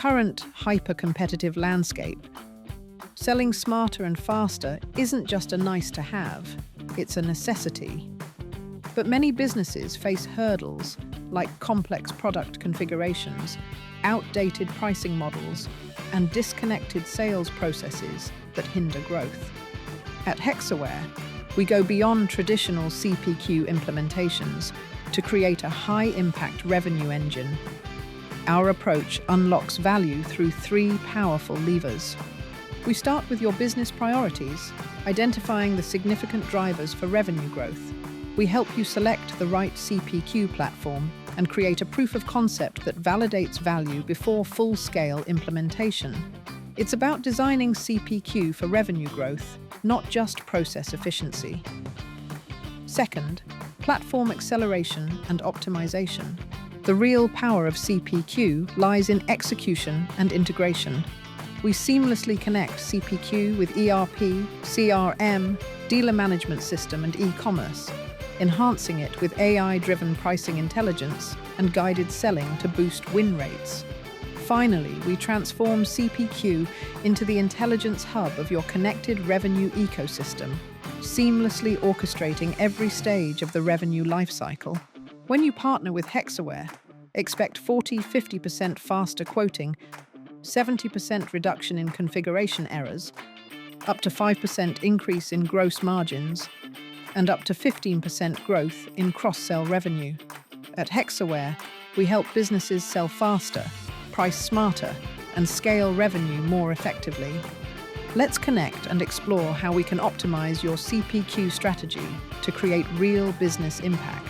current hyper-competitive landscape, selling smarter and faster isn't just a nice-to-have, it's a necessity. But many businesses face hurdles like complex product configurations, outdated pricing models, and disconnected sales processes that hinder growth. At Hexaware, we go beyond traditional CPQ implementations to create a high-impact revenue engine. Our approach unlocks value through 3 powerful levers. We start with your business priorities, identifying the significant drivers for revenue growth. We help you select the right CPQ platform and create a proof of concept that validates value before full-scale implementation. It's about designing CPQ for revenue growth, not just process efficiency. Second, platform acceleration and optimization. The real power of CPQ lies in execution and integration. We seamlessly connect CPQ with ERP, CRM, dealer management system, and eCommerce, enhancing it with AI-driven pricing intelligence and guided selling to boost win rates. Finally, we transform CPQ into the intelligence hub of your connected revenue ecosystem, seamlessly orchestrating every stage of the revenue lifecycle. When you partner with Hexaware, expect 40–50% faster quoting, 70% reduction in configuration errors, up to 5% increase in gross margins, and up to 15% growth in cross-sell revenue. At Hexaware, we help businesses sell faster, price smarter, and scale revenue more effectively. Let's connect and explore how we can optimize your CPQ strategy to create real business impact.